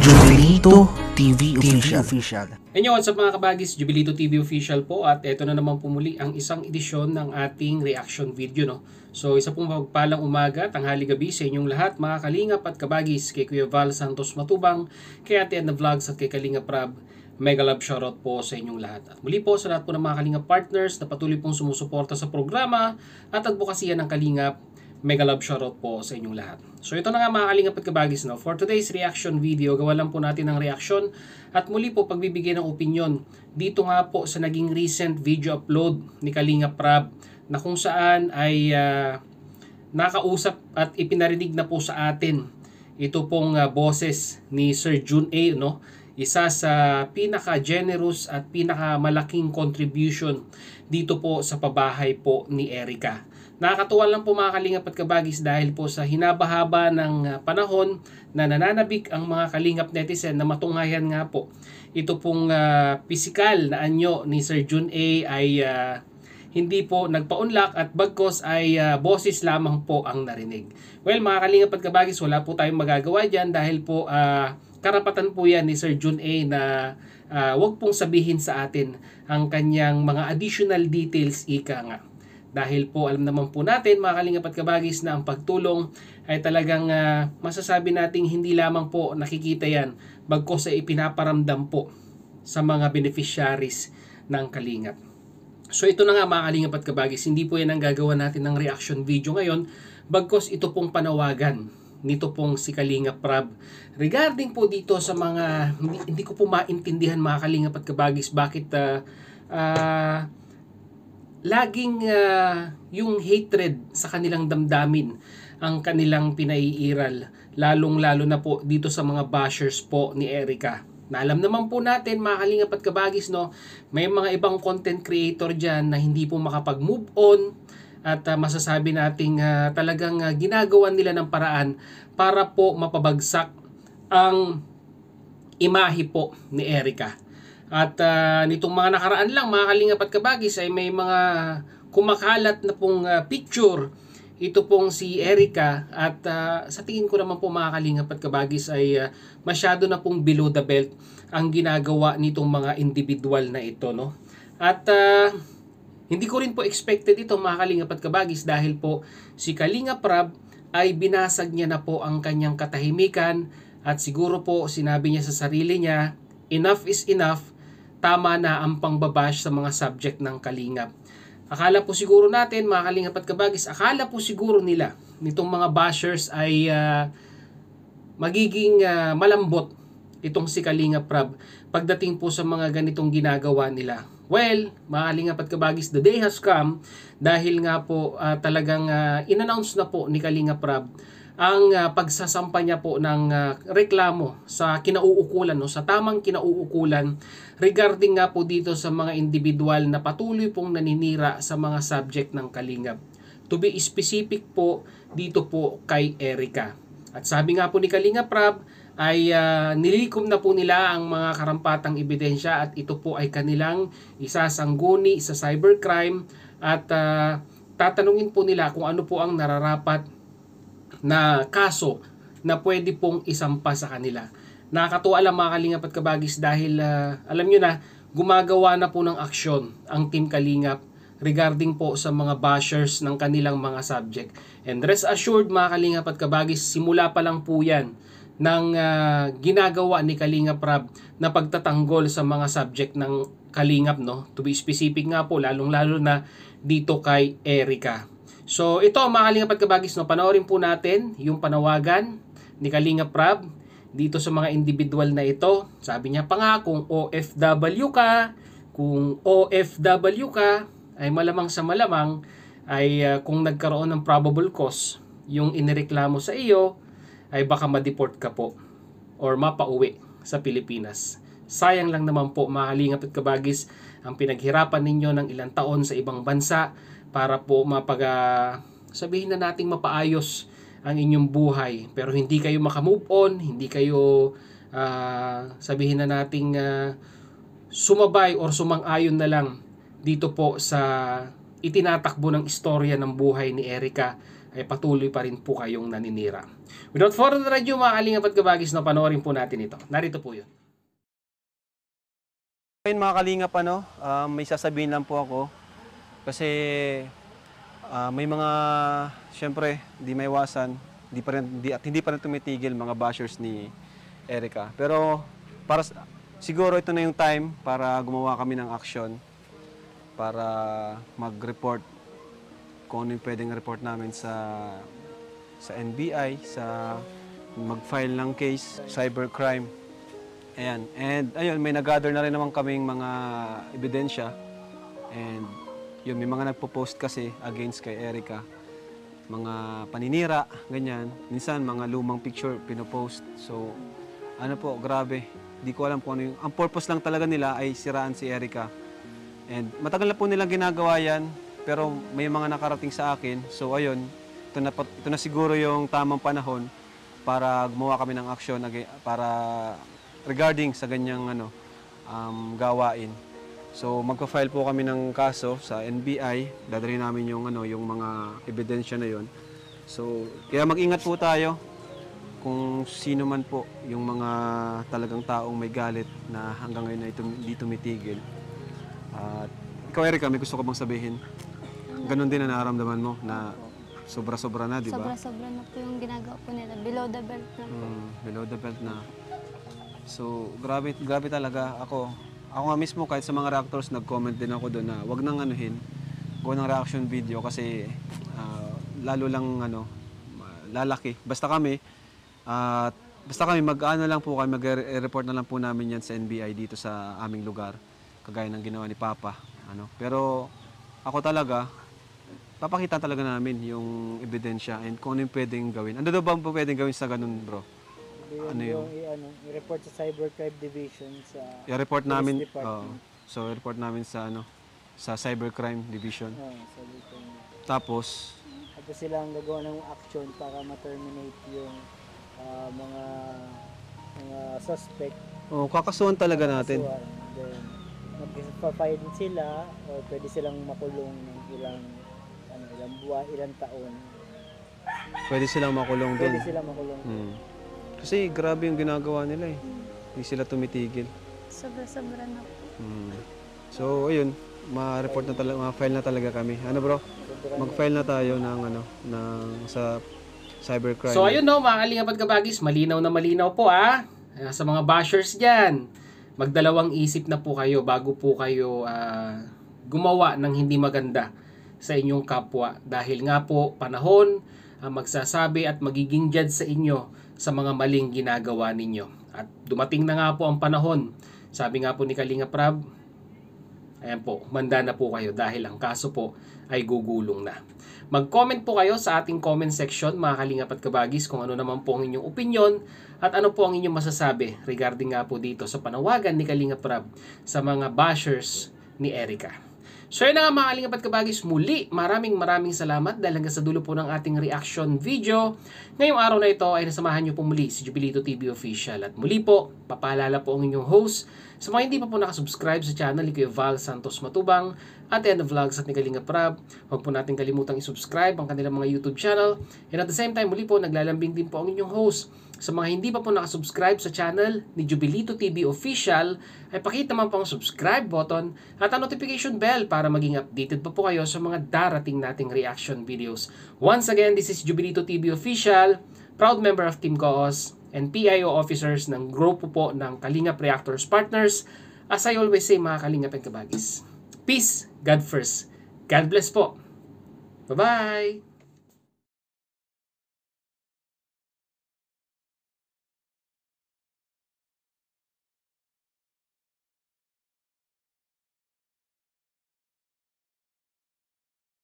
Jubilito TV Official. Inyo, what's up mga kabagis, Jubilito TV Official po, at eto na naman pumuli ang isang edisyon ng ating reaction video, no? So isa pong mapagpalang umaga, tanghali, gabi sa inyong lahat mga kalingap at kabagis, kay Kuya Val Santos Matubang, kay Ate Edna Vlogs at kay Kalingap Rab. Mega love shoutout po sa inyong lahat. At muli po sa lahat po ng mga Kalingap partners na patuloy pong sumusuporta sa programa at advokasya ng Kalingap. Mega love shoutout po sa inyong lahat. So ito na nga mga Kalingap at kabagis, no? For today's reaction video, gawa lang po natin ng reaction at muli po pagbibigay ng opinion dito nga po sa naging recent video upload ni Kalingap Rab na kung saan ay nakausap at ipinarinig na po sa atin ito pong boses ni Sir Jun A, no? Isa sa pinaka-generous at pinaka-malaking contribution dito po sa pabahay po ni Erica. Nakakatuwa lang po mga Kalingap at kabagis dahil po sa hinabahaba ng panahon na nananabik ang mga Kalingap netizen na matunghayan nga po ito pong pisikal na anyo ni Sir Jun A ay hindi po nagpaunlak at bagkos ay boses lamang po ang narinig. Well mga Kalingap at kabagis, wala po tayong magagawa dyan dahil po karapatan po yan ni Sir Jun A na wag pong sabihin sa atin ang kanyang mga additional details, ika nga. Dahil po alam naman po natin mga Kalingap at kabagis na ang pagtulong ay talagang masasabi nating hindi lamang po nakikita yan bagkos ay ipinaparamdam po sa mga beneficiaries ng Kalingap. So ito na nga mga Kalingap at kabagis, hindi po yan ang gagawa natin ng reaction video ngayon bagkos ito pong panawagan nito pong si Kalingap Rab regarding po dito sa mga hindi ko po maintindihan mga Kalingap at kabagis bakit laging yung hatred sa kanilang damdamin ang kanilang pinaiiral, lalong-lalo na po dito sa mga bashers po ni Erica. Na alam naman po natin mga Kalingap at kabagis, no, may mga ibang content creator dyan na hindi po makapag-move on at masasabi nating talagang ginagawa nila ng paraan para po mapabagsak ang imahe po ni Erica. At nitong mga nakaraan lang mga Kalingap at kabagis ay may mga kumakalat na pong picture ito pong si Erica at sa tingin ko naman po mga Kalingap at kabagis ay masyado na pong below the belt ang ginagawa nitong mga individual na ito, no? At hindi ko rin po expected ito mga Kalingap at kabagis dahil po si Kalingap Rab ay binasag niya na po ang kanyang katahimikan at siguro po sinabi niya sa sarili niya, enough is enough, tama na ang pangbabash sa mga subject ng Kalingap. Akala po siguro natin mga Kalingap at kabagis, akala po siguro nila nitong mga bashers ay magiging malambot itong si Kalingap Rab pagdating po sa mga ganitong ginagawa nila. Well, mga Kalingap at kabagis, the day has come dahil nga po talagang in-announce na po ni Kalingap Rab ang pagsasampa niya po ng reklamo sa kinauukulan, no, sa tamang kinauukulan regarding nga po dito sa mga individual na patuloy pong naninira sa mga subject ng Kalingap. To be specific po dito po kay Erica. At sabi nga po ni Kalingap Rab ay nililikom na po nila ang mga karampatang ebidensya at ito po ay kanilang isasangguni sa cybercrime at tatanungin po nila kung ano po ang nararapat na kaso na pwede pong isampa sa kanila. Nakakatuwa lang mga Kalingap at kabagis dahil alam nyo na gumagawa na po ng aksyon ang Team Kalingap regarding po sa mga bashers ng kanilang mga subject. And rest assured mga Kalingap at kabagis, simula pa lang po yan ng ginagawa ni Kalingap Rab na pagtatanggol sa mga subject ng Kalingap, no? To be specific nga po, lalong-lalo na dito kay Erica. So ito mga Kalingap at kabagis, no, panoorin po natin yung panawagan ni Kalingap Rab dito sa mga individual na ito. Sabi niya pa nga kung OFW ka ay malamang sa malamang ay kung nagkaroon ng probable cause yung inireklamo sa iyo ay baka ma-deport ka po or mapauwi sa Pilipinas. Sayang lang naman po mga Kalingap at kabagis ang pinaghirapan ninyo ng ilang taon sa ibang bansa para po sabihin na nating mapaayos ang inyong buhay. Pero hindi kayo makamove on, hindi kayo sabihin na nating sumabay or sumang-ayon na lang dito po sa itinatakbo ng istorya ng buhay ni Erica ay patuloy pa rin po kayong naninira. Without further ado, mga kalingap at kabagis, na panoorin po natin ito. Narito po yun. Ayun mga kalingap, may sasabihin lang po ako kasi may mga, syempre, di may iwasan, hindi pa rin tumitigil mga bashers ni Erica. Pero siguro ito na yung time para gumawa kami ng action, para mag-report kung ano yung pwedeng report namin sa NBI, mag-file ng case, cybercrime. Ayan. And ayun, may nag-gather na rin naman kaming mga ebidensya. And yun, may mga nagpo-post kasi against kay Erica. Mga paninira, ganyan. Minsan, mga lumang picture pinopost. So, ano po, grabe. Di ko alam kung ano yung... Ang purpose lang talaga nila ay siraan si Erica. And matagal na po nilang ginagawa yan, pero may mga nakarating sa akin. So, ayun, ito na siguro yung tamang panahon para gumawa kami ng action para regarding sa ganyang gawain. So magpa-file po kami ng kaso sa NBI, dadalhin namin yung mga ebidensya na yon. So kaya mag-ingat po tayo kung sino man po yung mga talagang taong may galit na hanggang ngayon na hindi tumitigil. At ikaw Erica, may gusto ka bang sabihin? Ganon din na nararamdaman mo na sobra-sobra na, di ba? Sobra-sobra na po yung ginagawa po nila. Below the belt na po. Below the belt na. So, grabe talaga. Ako nga mismo, kahit sa mga reactors, nag-comment din ako doon na wag nang gawa ng reaction video kasi lalo lang lalaki. Basta kami mag-report na lang po namin yan sa NBI dito sa aming lugar, kagaya ng ginawa ni Papa. Pero ako talaga, papakita talaga namin yung ebidensya and kung ano yung pwedeng gawin. Ano daw ba pwedeng gawin sa ganun, bro? I-report sa Cybercrime Division sa i-report namin, Department. i-report namin sa Cybercrime Division. Cybercrime. Tapos Silang gagawa ng action para ma-terminate yung mga suspect. kakasuhan talaga natin. Then magpa-file din sila o pwede silang makulong ng ilang buwan, ilang taon. Pwede silang makulong doon. Pwede silang makulong. Kasi grabe yung ginagawa nila eh. Hindi sila tumitigil. Sobra-sobra na po. So, ayun, ma-report na talaga, ma-file na talaga kami. Ano bro? Mag-file na tayo sa cybercrime. So ayun mga kalingap at kabagis, malinaw na malinaw po sa mga bashers dyan. Magdalawang isip na po kayo bago po kayo gumawa ng hindi maganda sa inyong kapwa. Dahil nga po, panahon magsasabi at magiging judge sa inyo sa mga maling ginagawa ninyo. At dumating na nga po ang panahon. Sabi nga po ni Kalinga Prab, ayan po, manda na po kayo dahil ang kaso po ay gugulong na. Mag-comment po kayo sa ating comment section, mga kalingap at kabagis, kung ano naman po ang inyong opinion at ano po ang inyong masasabi regarding nga po dito sa panawagan ni Kalinga Prab sa mga bashers ni Erica. So yun na nga mga kalingap at kabagis, muli maraming salamat dahil hanggang sa dulo po ng ating reaction video. Ngayong araw na ito ay nasamahan nyo po muli si Jubilito TV Official. At muli po, papaalala po ang inyong host sa mga hindi pa po nakasubscribe sa channel ni Kuya Val Santos Matubang at End of Vlogs at ni Kalinga Prab. Huwag po natin kalimutang isubscribe ang kanilang mga YouTube channel. And at the same time, muli po naglalambing din po ang inyong host sa mga hindi pa po nakasubscribe sa channel ni Jubilito TV Official, ay pakita naman po ang subscribe button at ang notification bell para maging updated pa po kayo sa mga darating nating reaction videos. Once again, this is Jubilito TV Official, proud member of Team Coos and PIO officers ng grupo po ng Kalingap Reactors Partners. As I always say mga Kalingap and Kabagis, peace, God first. God bless po. Bye-bye!